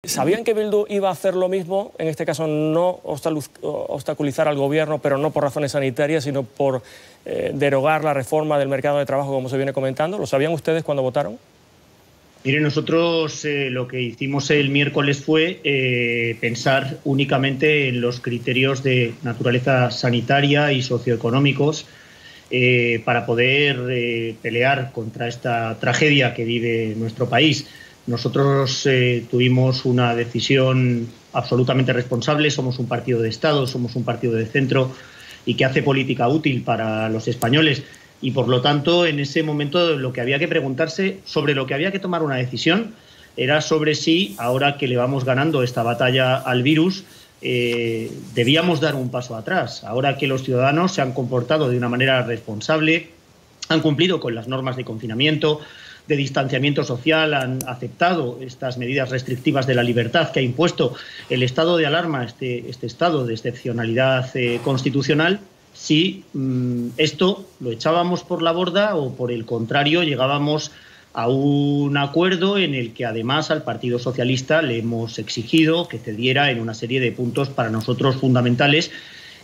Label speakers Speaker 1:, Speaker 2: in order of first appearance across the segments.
Speaker 1: ¿Sabían que Bildu iba a hacer lo mismo? En este caso no obstaculizar al gobierno, pero no por razones sanitarias, sino por derogar la reforma del mercado de trabajo, como se viene comentando. ¿Lo sabían ustedes cuando votaron?
Speaker 2: Mire, nosotros lo que hicimos el miércoles fue pensar únicamente en los criterios de naturaleza sanitaria y socioeconómicos para poder pelear contra esta tragedia que vive nuestro país. Nosotros tuvimos una decisión absolutamente responsable, somos un partido de Estado, somos un partido de centro y que hace política útil para los españoles. Y por lo tanto, en ese momento lo que había que preguntarse, sobre lo que había que tomar una decisión, era sobre si, ahora que le vamos ganando esta batalla al virus, debíamos dar un paso atrás. Ahora que los ciudadanos se han comportado de una manera responsable, han cumplido con las normas de confinamiento, de distanciamiento social, han aceptado estas medidas restrictivas de la libertad que ha impuesto el estado de alarma, este estado de excepcionalidad constitucional, si esto lo echábamos por la borda o, por el contrario, llegábamos a un acuerdo en el que además al Partido Socialista le hemos exigido que cediera en una serie de puntos para nosotros fundamentales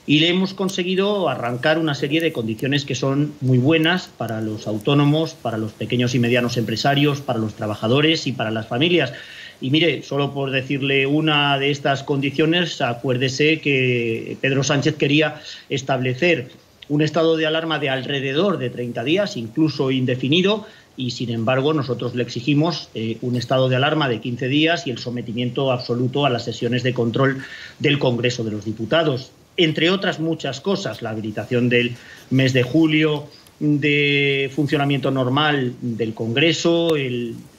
Speaker 2: y le hemos conseguido arrancar una serie de condiciones que son muy buenas para los autónomos, para los pequeños y medianos empresarios, para los trabajadores y para las familias. Y mire, solo por decirle una de estas condiciones, acuérdese que Pedro Sánchez quería establecer un estado de alarma de alrededor de 30 días, incluso indefinido, y sin embargo nosotros le exigimos un estado de alarma de 15 días y el sometimiento absoluto a las sesiones de control del Congreso de los Diputados. Entre otras muchas cosas, la habilitación del mes de julio, de funcionamiento normal del Congreso,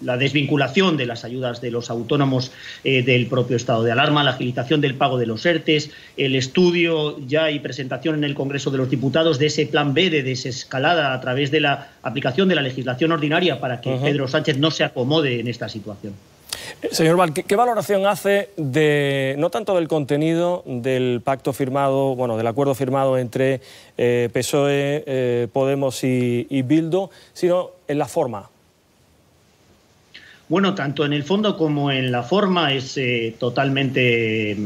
Speaker 2: la desvinculación de las ayudas de los autónomos del propio estado de alarma, la agilización del pago de los ERTEs, el estudio ya y presentación en el Congreso de los Diputados de ese plan B de desescalada a través de la aplicación de la legislación ordinaria para que Pedro Sánchez no se acomode en esta situación.
Speaker 1: Señor Val, ¿qué valoración hace no tanto del contenido del pacto firmado, bueno, del acuerdo firmado entre PSOE, Podemos y Bildu, sino en la forma?
Speaker 2: Bueno, tanto en el fondo como en la forma es totalmente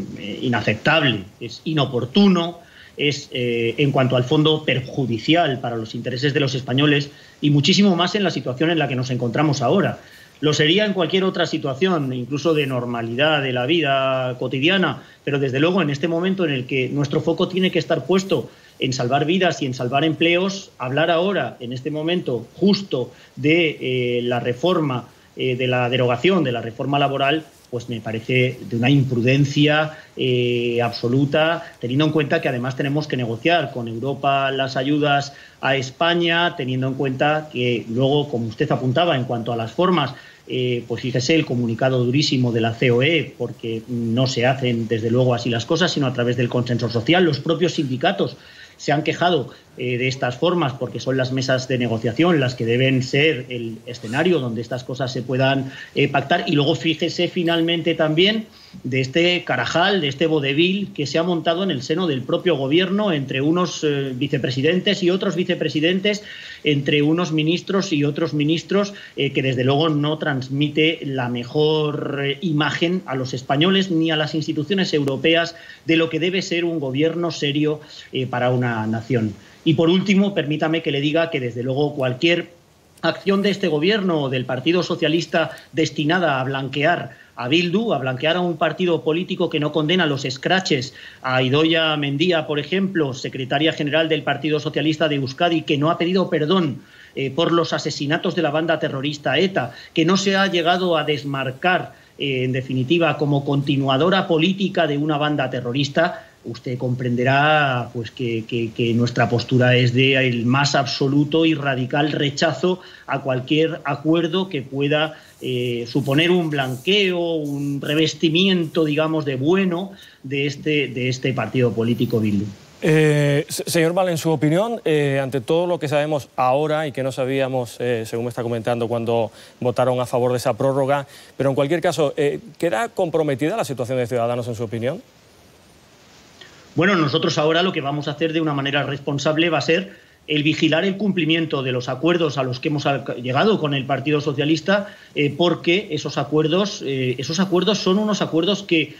Speaker 2: inaceptable, es inoportuno, es en cuanto al fondo perjudicial para los intereses de los españoles y muchísimo más en la situación en la que nos encontramos ahora. Lo sería en cualquier otra situación, incluso de normalidad de la vida cotidiana, pero desde luego en este momento en el que nuestro foco tiene que estar puesto en salvar vidas y en salvar empleos, hablar ahora, en este momento justo de la reforma, de la derogación de la reforma laboral, pues me parece de una imprudencia absoluta, teniendo en cuenta que además tenemos que negociar con Europa las ayudas a España, teniendo en cuenta que luego, como usted apuntaba, en cuanto a las formas, pues fíjese el comunicado durísimo de la COE, porque no se hacen desde luego así las cosas, sino a través del consenso social. Los propios sindicatos se han quejado de estas formas porque son las mesas de negociación las que deben ser el escenario donde estas cosas se puedan pactar. Y luego fíjese finalmente también de este carajal, de este vodevil que se ha montado en el seno del propio gobierno entre unos vicepresidentes y otros vicepresidentes, entre unos ministros y otros ministros, que desde luego no transmite la mejor imagen a los españoles ni a las instituciones europeas de lo que debe ser un gobierno serio para una nación. Y por último, permítame que le diga que desde luego cualquier acción de este gobierno o del Partido Socialista destinada a blanquear a Bildu, a blanquear a un partido político que no condena los escraches, a Idoia Mendia, por ejemplo, secretaria general del Partido Socialista de Euskadi, que no ha pedido perdón por los asesinatos de la banda terrorista ETA, que no se ha llegado a desmarcar, en definitiva, como continuadora política de una banda terrorista. Usted comprenderá pues, que nuestra postura es del más absoluto y radical rechazo a cualquier acuerdo que pueda suponer un blanqueo, un revestimiento, digamos, de bueno de este partido político Bildu.
Speaker 1: Señor Val, en su opinión, ante todo lo que sabemos ahora y que no sabíamos, según me está comentando, cuando votaron a favor de esa prórroga, pero en cualquier caso, ¿queda comprometida la situación de Ciudadanos en su opinión?
Speaker 2: Bueno, nosotros ahora lo que vamos a hacer de una manera responsable va a ser el vigilar el cumplimiento de los acuerdos a los que hemos llegado con el Partido Socialista, porque esos acuerdos son unos acuerdos que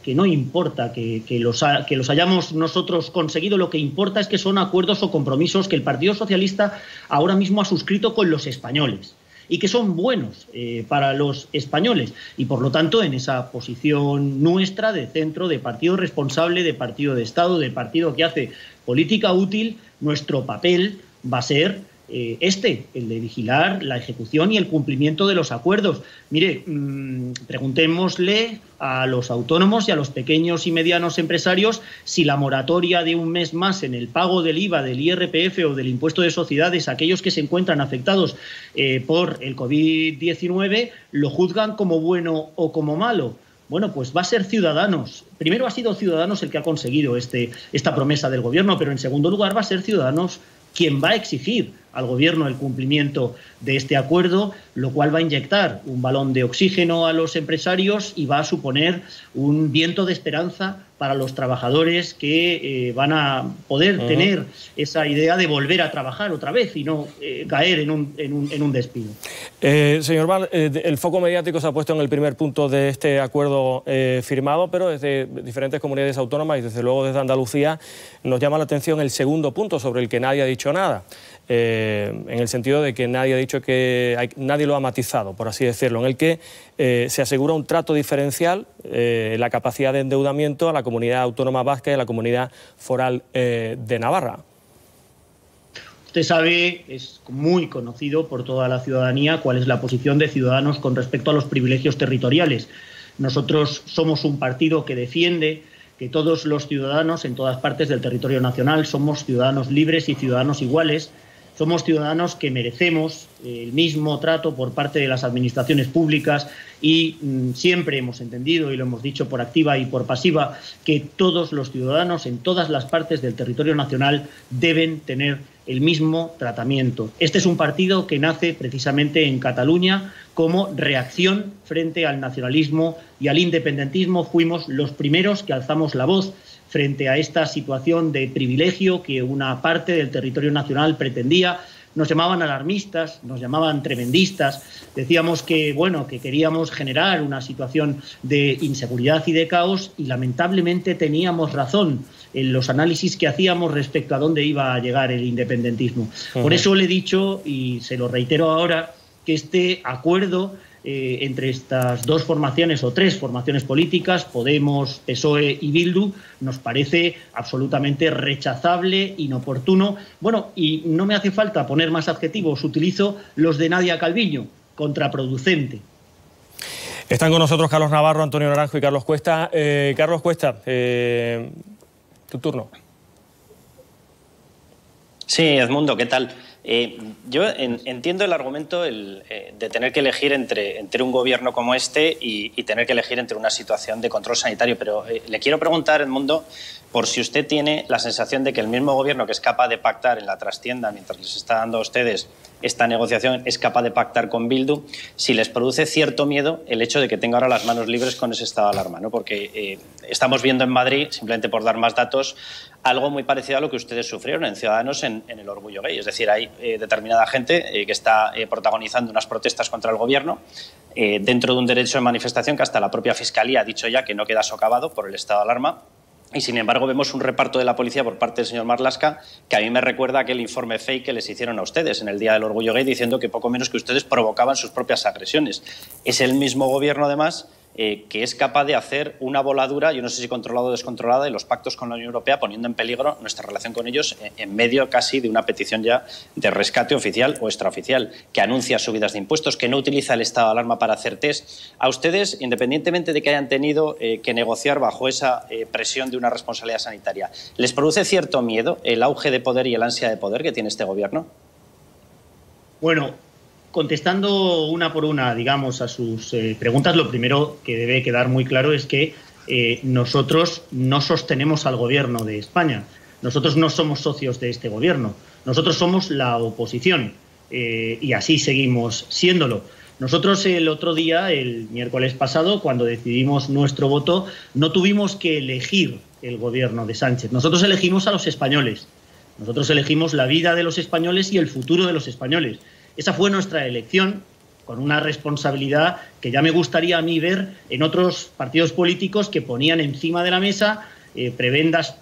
Speaker 2: no importa que los hayamos nosotros conseguido, lo que importa es que son acuerdos o compromisos que el Partido Socialista ahora mismo ha suscrito con los españoles y que son buenos para los españoles. Y por lo tanto, en esa posición nuestra de centro, de partido responsable, de partido de Estado, de partido que hace política útil, nuestro papel va a ser el de vigilar la ejecución y el cumplimiento de los acuerdos. Mire, preguntémosle a los autónomos y a los pequeños y medianos empresarios si la moratoria de un mes más en el pago del IVA, del IRPF o del impuesto de sociedades, aquellos que se encuentran afectados por el COVID-19, lo juzgan como bueno o como malo. Bueno, pues va a ser Ciudadanos. Primero ha sido Ciudadanos el que ha conseguido esta promesa del Gobierno, pero en segundo lugar va a ser Ciudadanos quien va a exigir al Gobierno el cumplimiento de este acuerdo, lo cual va a inyectar un balón de oxígeno a los empresarios y va a suponer un viento de esperanza para los trabajadores que van a poder tener esa idea de volver a trabajar otra vez y no caer en un despido.
Speaker 1: Señor Val, el foco mediático se ha puesto en el primer punto de este acuerdo firmado, pero desde diferentes comunidades autónomas y desde luego desde Andalucía nos llama la atención el segundo punto sobre el que nadie ha dicho nada. En el sentido de que nadie ha dicho nadie lo ha matizado, por así decirlo, en el que se asegura un trato diferencial, la capacidad de endeudamiento a la comunidad autónoma vasca y a la comunidad foral de Navarra.
Speaker 2: Usted sabe, es muy conocido por toda la ciudadanía cuál es la posición de Ciudadanos con respecto a los privilegios territoriales. Nosotros somos un partido que defiende que todos los ciudadanos en todas partes del territorio nacional somos ciudadanos libres y ciudadanos iguales. Somos ciudadanos que merecemos el mismo trato por parte de las administraciones públicas y siempre hemos entendido, y lo hemos dicho por activa y por pasiva, que todos los ciudadanos en todas las partes del territorio nacional deben tener el mismo tratamiento. Este es un partido que nace precisamente en Cataluña como reacción frente al nacionalismo y al independentismo. Fuimos los primeros que alzamos la voz frente a esta situación de privilegio que una parte del territorio nacional pretendía. Nos llamaban alarmistas, nos llamaban tremendistas, decíamos que, bueno, que queríamos generar una situación de inseguridad y de caos y lamentablemente teníamos razón en los análisis que hacíamos respecto a dónde iba a llegar el independentismo. Por eso le he dicho, y se lo reitero ahora, que este acuerdo entre estas dos formaciones o tres formaciones políticas, Podemos, PSOE y Bildu, nos parece absolutamente rechazable, inoportuno. Bueno, y no me hace falta poner más adjetivos, utilizo los de Nadia Calviño, contraproducente.
Speaker 1: Están con nosotros Carlos Navarro, Antonio Naranjo y Carlos Cuesta. Carlos Cuesta, tu turno.
Speaker 3: Sí, Edmundo, ¿qué tal? Yo entiendo el argumento de tener que elegir entre un gobierno como este y tener que elegir entre una situación de control sanitario, pero le quiero preguntar, Edmundo, por si usted tiene la sensación de que el mismo gobierno que es capaz de pactar en la trastienda mientras les está dando a ustedes esta negociación es capaz de pactar con Bildu, si les produce cierto miedo el hecho de que tenga ahora las manos libres con ese estado de alarma, ¿no? Porque estamos viendo en Madrid, simplemente por dar más datos, algo muy parecido a lo que ustedes sufrieron en Ciudadanos en el Orgullo Gay. Es decir, hay determinada gente que está protagonizando unas protestas contra el gobierno dentro de un derecho de manifestación que hasta la propia Fiscalía ha dicho ya que no queda socavado por el estado de alarma. Y, sin embargo, vemos un reparto de la policía por parte del señor Marlaska que a mí me recuerda a aquel informe fake que les hicieron a ustedes en el Día del Orgullo Gay diciendo que poco menos que ustedes provocaban sus propias agresiones. Es el mismo gobierno, además, que es capaz de hacer una voladura, yo no sé si controlada o descontrolada, de los pactos con la Unión Europea, poniendo en peligro nuestra relación con ellos en medio casi de una petición ya de rescate oficial o extraoficial, que anuncia subidas de impuestos, que no utiliza el estado de alarma para hacer test. A ustedes, independientemente de que hayan tenido que negociar bajo esa presión de una responsabilidad sanitaria, ¿les produce cierto miedo el auge de poder y el ansia de poder que tiene este gobierno?
Speaker 2: Bueno, contestando una por una, digamos, a sus preguntas, lo primero que debe quedar muy claro es que nosotros no sostenemos al gobierno de España. Nosotros no somos socios de este gobierno. Nosotros somos la oposición y así seguimos siéndolo. Nosotros el otro día, el miércoles pasado, cuando decidimos nuestro voto, no tuvimos que elegir el gobierno de Sánchez. Nosotros elegimos a los españoles. Nosotros elegimos la vida de los españoles y el futuro de los españoles. Esa fue nuestra elección, con una responsabilidad que ya me gustaría a mí ver en otros partidos políticos que ponían encima de la mesa prebendas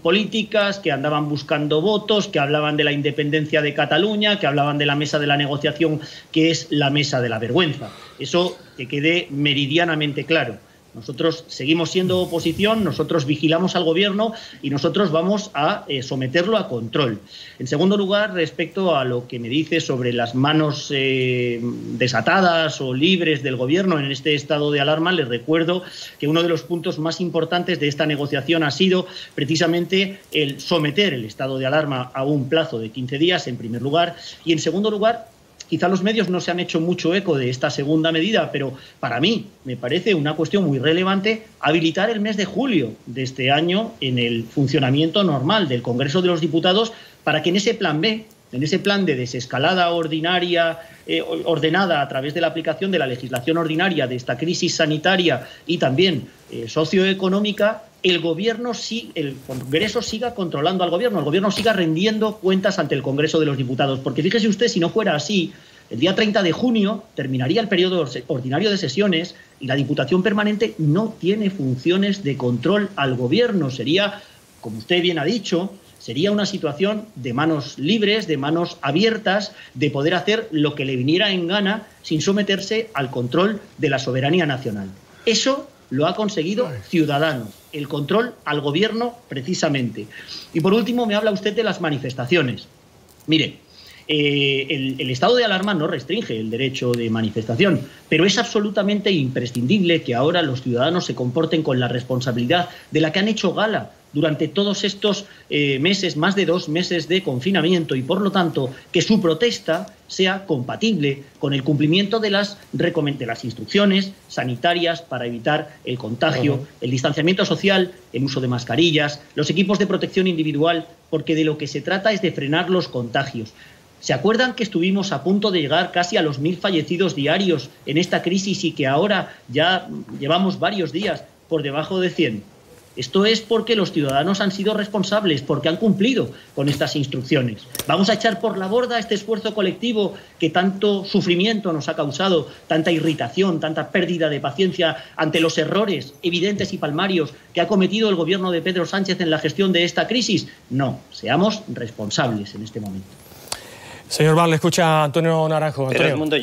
Speaker 2: políticas, que andaban buscando votos, que hablaban de la independencia de Cataluña, que hablaban de la mesa de la negociación, que es la mesa de la vergüenza. Eso que quede meridianamente claro. Nosotros seguimos siendo oposición, nosotros vigilamos al Gobierno y nosotros vamos a someterlo a control. En segundo lugar, respecto a lo que me dice sobre las manos desatadas o libres del Gobierno en este estado de alarma, les recuerdo que uno de los puntos más importantes de esta negociación ha sido precisamente el someter el estado de alarma a un plazo de 15 días, en primer lugar, y en segundo lugar, quizá los medios no se han hecho mucho eco de esta segunda medida, pero para mí me parece una cuestión muy relevante habilitar el mes de julio de este año en el funcionamiento normal del Congreso de los Diputados para que en ese plan B, en ese plan de desescalada ordinaria, ordenada a través de la aplicación de la legislación ordinaria de esta crisis sanitaria y también socioeconómica, el Congreso siga controlando al Gobierno, el Gobierno siga rendiendo cuentas ante el Congreso de los Diputados. Porque fíjese usted, si no fuera así, el día 30 de junio terminaría el periodo ordinario de sesiones y la Diputación Permanente no tiene funciones de control al Gobierno. Sería, como usted bien ha dicho, sería una situación de manos libres, de manos abiertas, de poder hacer lo que le viniera en gana sin someterse al control de la soberanía nacional. Eso lo ha conseguido Ciudadanos, el control al Gobierno precisamente. Y por último me habla usted de las manifestaciones. Mire, el estado de alarma no restringe el derecho de manifestación, pero es absolutamente imprescindible que ahora los ciudadanos se comporten con la responsabilidad de la que han hecho gala durante todos estos meses, más de 2 meses de confinamiento, y por lo tanto que su protesta sea compatible con el cumplimiento de las instrucciones sanitarias para evitar el contagio, el distanciamiento social, el uso de mascarillas, los equipos de protección individual, porque de lo que se trata es de frenar los contagios. ¿Se acuerdan que estuvimos a punto de llegar casi a los 1000 fallecidos diarios en esta crisis y que ahora ya llevamos varios días por debajo de 100? Esto es porque los ciudadanos han sido responsables, porque han cumplido con estas instrucciones. ¿Vamos a echar por la borda este esfuerzo colectivo que tanto sufrimiento nos ha causado, tanta irritación, tanta pérdida de paciencia ante los errores evidentes y palmarios que ha cometido el Gobierno de Pedro Sánchez en la gestión de esta crisis? No, seamos responsables en este momento.
Speaker 1: Señor Val, le escucha Antonio Naranjo. Antonio.
Speaker 3: Pero Edmundo,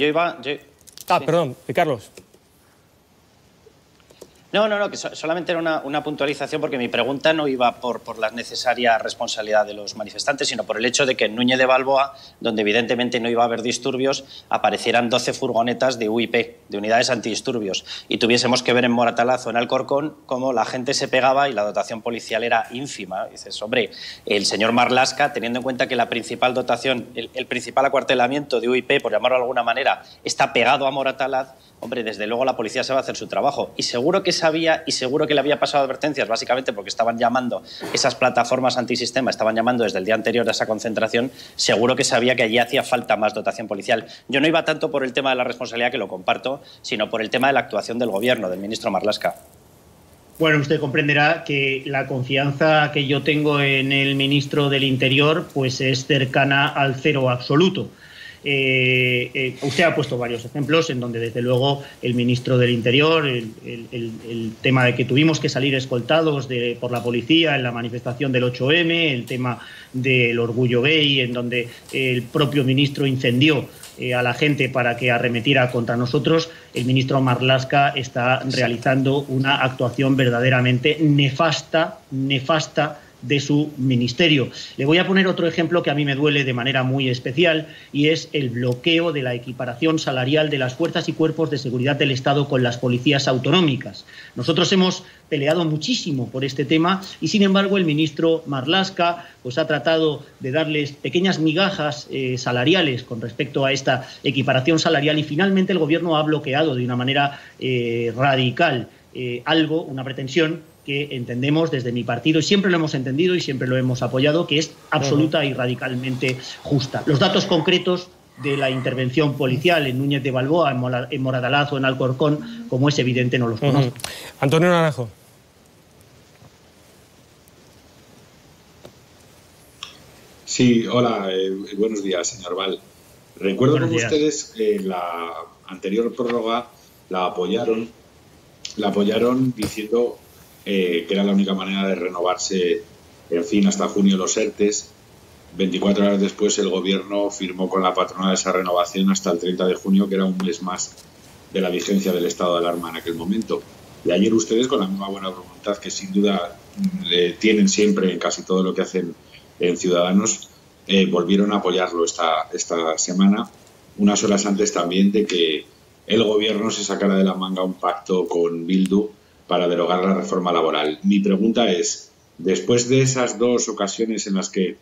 Speaker 1: Perdón, Carlos.
Speaker 3: No, que solamente era una puntualización, porque mi pregunta no iba por la necesaria responsabilidad de los manifestantes, sino por el hecho de que en Núñez de Balboa, donde evidentemente no iba a haber disturbios, aparecieran 12 furgonetas de UIP, de unidades antidisturbios, y tuviésemos que ver en Moratalaz o en Alcorcón cómo la gente se pegaba y la dotación policial era ínfima. Y dices, hombre, el señor Marlaska, teniendo en cuenta que la principal dotación, el principal acuartelamiento de UIP, por llamarlo de alguna manera, está pegado a Moratalaz, hombre, desde luego la policía se va a hacer su trabajo. Y seguro que sabía y seguro que le había pasado advertencias, básicamente porque estaban llamando, esas plataformas antisistema estaban llamando desde el día anterior a esa concentración, seguro que sabía que allí hacía falta más dotación policial. Yo no iba tanto por el tema de la responsabilidad, que lo comparto, sino por el tema de la actuación del Gobierno, del ministro Marlaska.
Speaker 2: Bueno, usted comprenderá que la confianza que yo tengo en el ministro del Interior pues es cercana al cero absoluto. Usted ha puesto varios ejemplos en donde desde luego el ministro del Interior, el tema de que tuvimos que salir escoltados por la policía en la manifestación del 8M, el tema del orgullo gay, en donde el propio ministro incendió a la gente para que arremetiera contra nosotros. El ministro Marlaska está realizando una actuación verdaderamente nefasta de su ministerio. Le voy a poner otro ejemplo que a mí me duele de manera muy especial, y es el bloqueo de la equiparación salarial de las fuerzas y cuerpos de seguridad del Estado con las policías autonómicas. Nosotros hemos peleado muchísimo por este tema y, sin embargo, el ministro Marlaska pues ha tratado de darles pequeñas migajas salariales con respecto a esta equiparación salarial, y finalmente el Gobierno ha bloqueado de una manera radical una pretensión que entendemos desde mi partido, y siempre lo hemos entendido y siempre lo hemos apoyado, que es absoluta y radicalmente justa. Los datos concretos de la intervención policial en Núñez de Balboa, en Moratalaz o en Alcorcón, como es evidente, no los conozco.
Speaker 1: Antonio Naranjo.
Speaker 4: Sí, hola, buenos días, señor Val. Recuerdo como ustedes la anterior prórroga la apoyaron diciendo que era la única manera de renovarse, en fin, hasta junio los ERTEs. 24 horas después el Gobierno firmó con la patronal esa renovación hasta el 30 de junio, que era un mes más de la vigencia del estado de alarma en aquel momento. Y ayer ustedes, con la misma buena voluntad que sin duda tienen siempre en casi todo lo que hacen en Ciudadanos, volvieron a apoyarlo esta semana, unas horas antes también de que el Gobierno se sacara de la manga un pacto con Bildu para derogar la reforma laboral. Mi pregunta es, después de esas dos ocasiones en las que,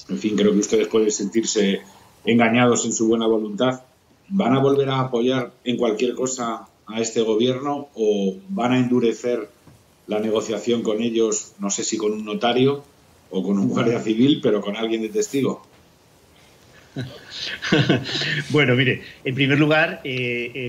Speaker 4: en fin, creo que ustedes pueden sentirse engañados en su buena voluntad, ¿van a volver a apoyar en cualquier cosa a este Gobierno o van a endurecer la negociación con ellos, no sé si con un notario o con un guardia civil, pero con alguien de testigo?
Speaker 2: Bueno, mire, en primer lugar,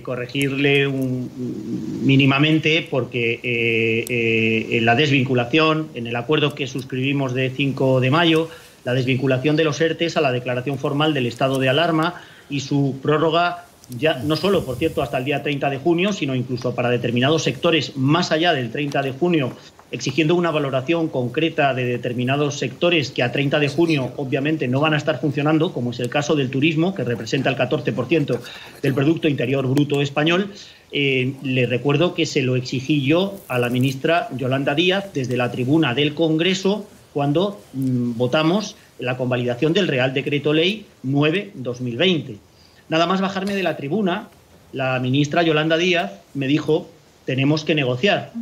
Speaker 2: corregirle mínimamente, porque en la desvinculación, en el acuerdo que suscribimos de 5 de mayo, la desvinculación de los ERTEs a la declaración formal del estado de alarma y su prórroga, ya no solo, por cierto, hasta el día 30 de junio, sino incluso para determinados sectores más allá del 30 de junio, exigiendo una valoración concreta de determinados sectores que a 30 de junio obviamente no van a estar funcionando, como es el caso del turismo, que representa el 14% del Producto Interior Bruto español. Le recuerdo que se lo exigí yo a la ministra Yolanda Díaz desde la tribuna del Congreso cuando votamos la convalidación del Real Decreto Ley 9/2020. Nada más bajarme de la tribuna, la ministra Yolanda Díaz me dijo: tenemos que negociar.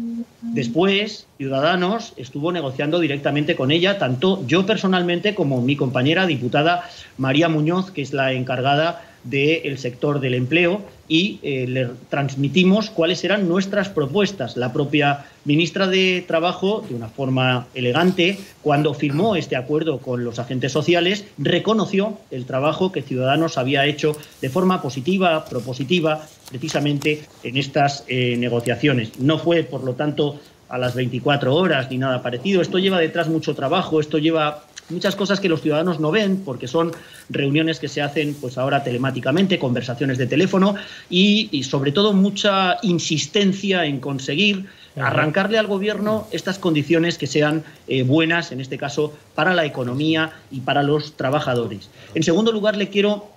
Speaker 2: Después, Ciudadanos estuvo negociando directamente con ella, tanto yo personalmente como mi compañera diputada María Muñoz, que es la encargada del sector del empleo, y le transmitimos cuáles eran nuestras propuestas. La propia ministra de Trabajo, de una forma elegante, cuando firmó este acuerdo con los agentes sociales, reconoció el trabajo que Ciudadanos había hecho de forma positiva, propositiva, precisamente en estas negociaciones. No fue, por lo tanto, a las 24 horas ni nada parecido. Esto lleva detrás mucho trabajo, esto lleva muchas cosas que los ciudadanos no ven, porque son reuniones que se hacen pues ahora telemáticamente, conversaciones de teléfono y sobre todo mucha insistencia en conseguir arrancarle al Gobierno estas condiciones que sean buenas, en este caso, para la economía y para los trabajadores. En segundo lugar, le quiero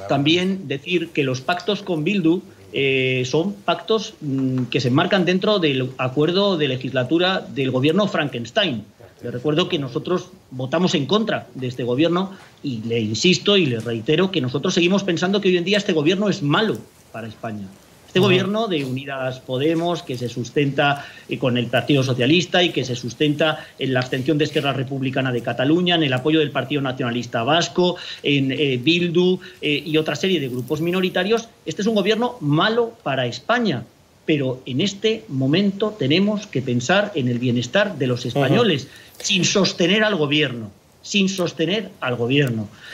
Speaker 2: también decir que los pactos con Bildu son pactos que se enmarcan dentro del acuerdo de legislatura del Gobierno Frankenstein. Le recuerdo que nosotros votamos en contra de este Gobierno y le insisto y le reitero que nosotros seguimos pensando que hoy en día este Gobierno es malo para España. Este Gobierno de Unidas Podemos, que se sustenta con el Partido Socialista y que se sustenta en la abstención de Esquerra Republicana de Cataluña, en el apoyo del Partido Nacionalista Vasco, en Bildu y otra serie de grupos minoritarios, este es un Gobierno malo para España. Pero en este momento tenemos que pensar en el bienestar de los españoles, sin sostener al Gobierno,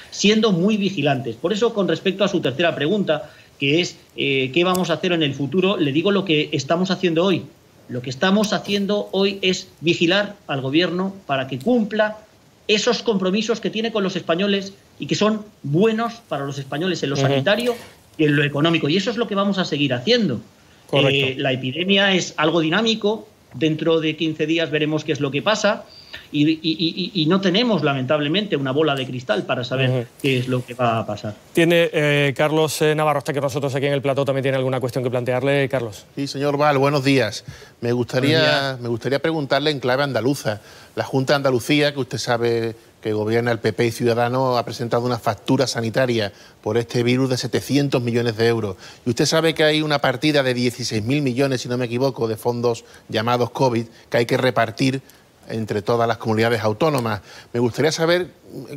Speaker 2: siendo muy vigilantes. Por eso, con respecto a su tercera pregunta, que es ¿qué vamos a hacer en el futuro?, le digo lo que estamos haciendo hoy. Lo que estamos haciendo hoy es vigilar al Gobierno para que cumpla esos compromisos que tiene con los españoles y que son buenos para los españoles en lo sanitario y en lo económico. Y eso es lo que vamos a seguir haciendo. La epidemia es algo dinámico, dentro de 15 días veremos qué es lo que pasa y no tenemos, lamentablemente, una bola de cristal para saber qué es lo que va a pasar.
Speaker 1: Tiene Carlos Navarro, está con nosotros aquí en el plató, también tiene alguna cuestión que plantearle, Carlos.
Speaker 5: Sí, señor Val, buenos días. Me gustaría preguntarle en clave andaluza. La Junta de Andalucía, que usted sabe que gobierna el PP y Ciudadanos, ha presentado una factura sanitaria por este virus de 700 millones de euros. Y usted sabe que hay una partida de 16.000 millones, si no me equivoco, de fondos llamados COVID, que hay que repartir entre todas las comunidades autónomas. Me gustaría saber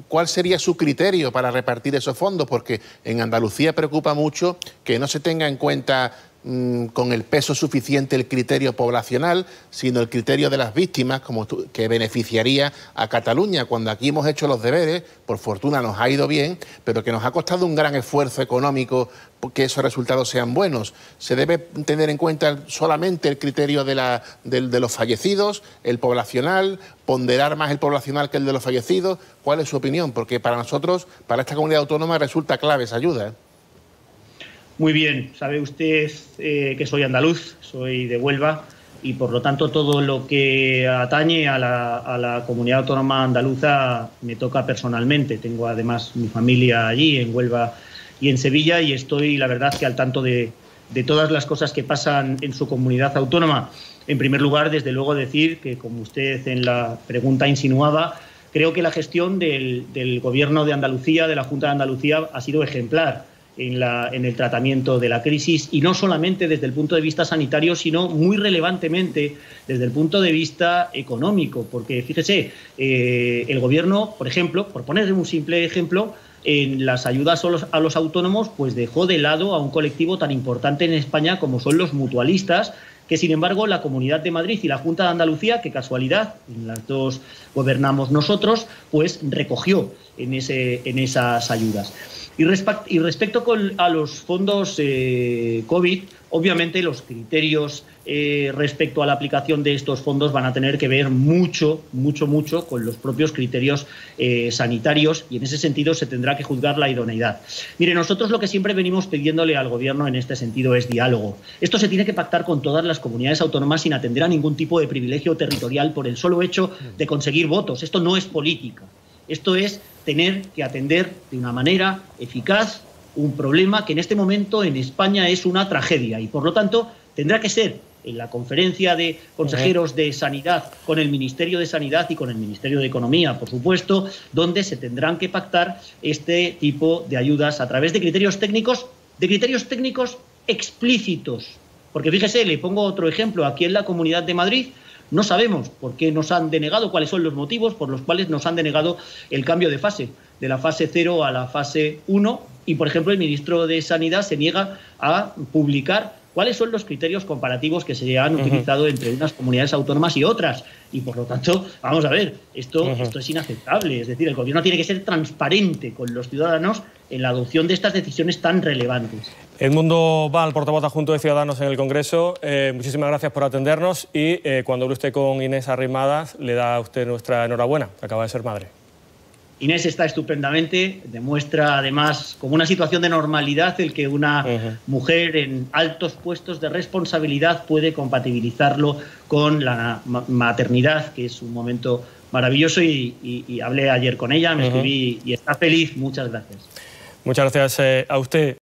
Speaker 5: cuál sería su criterio para repartir esos fondos, porque en Andalucía preocupa mucho que no se tenga en cuenta con el peso suficiente el criterio poblacional, sino el criterio de las víctimas, que beneficiaría a Cataluña, cuando aquí hemos hecho los deberes, por fortuna nos ha ido bien, pero que nos ha costado un gran esfuerzo económico que esos resultados sean buenos. ¿Se debe tener en cuenta solamente el criterio de los fallecidos, el poblacional, ponderar más el poblacional que el de los fallecidos? ¿Cuál es su opinión? Porque para nosotros, para esta comunidad autónoma, resulta clave esa ayuda.
Speaker 2: Muy bien, sabe usted que soy andaluz, soy de Huelva y por lo tanto todo lo que atañe a la comunidad autónoma andaluza me toca personalmente. Tengo además mi familia allí en Huelva y en Sevilla y estoy, la verdad, que al tanto de todas las cosas que pasan en su comunidad autónoma. En primer lugar, desde luego decir que, como usted en la pregunta insinuaba, creo que la gestión del Gobierno de Andalucía, de la Junta de Andalucía, ha sido ejemplar en el tratamiento de la crisis, y no solamente desde el punto de vista sanitario, sino muy relevantemente desde el punto de vista económico, porque fíjese, el Gobierno, por ejemplo, por poner un simple ejemplo, en las ayudas a los autónomos, pues dejó de lado a un colectivo tan importante en España como son los mutualistas, que sin embargo la Comunidad de Madrid y la Junta de Andalucía, que casualidad, en las dos gobernamos nosotros, pues recogió en esas ayudas. Y respecto a los fondos COVID, obviamente los criterios respecto a la aplicación de estos fondos van a tener que ver mucho con los propios criterios sanitarios, y en ese sentido se tendrá que juzgar la idoneidad. Mire, nosotros lo que siempre venimos pidiéndole al Gobierno en este sentido es diálogo. Esto se tiene que pactar con todas las comunidades autónomas sin atender a ningún tipo de privilegio territorial por el solo hecho de conseguir votos. Esto no es política. Esto es tener que atender de una manera eficaz un problema que en este momento en España es una tragedia, y por lo tanto tendrá que ser en la conferencia de consejeros de Sanidad con el Ministerio de Sanidad y con el Ministerio de Economía, por supuesto, donde se tendrán que pactar este tipo de ayudas a través de criterios técnicos explícitos. Porque fíjese, le pongo otro ejemplo. Aquí en la Comunidad de Madrid no sabemos por qué nos han denegado, cuáles son los motivos por los cuales nos han denegado el cambio de fase, de la fase 0 a la fase 1, y por ejemplo el ministro de Sanidad se niega a publicar cuáles son los criterios comparativos que se han utilizado entre unas comunidades autónomas y otras. Y por lo tanto, vamos a ver, esto es inaceptable. Es decir, el Gobierno tiene que ser transparente con los ciudadanos en la adopción de estas decisiones tan relevantes.
Speaker 1: Edmundo Val, portavoz adjunto de Ciudadanos en el Congreso, muchísimas gracias por atendernos, y cuando hable usted con Inés Arrimadas, le da a usted nuestra enhorabuena, que acaba de ser madre.
Speaker 2: Inés está estupendamente, demuestra además como una situación de normalidad el que una mujer en altos puestos de responsabilidad puede compatibilizarlo con la maternidad, que es un momento maravilloso, y hablé ayer con ella, me escribí y está feliz. Muchas gracias.
Speaker 1: Muchas gracias a usted.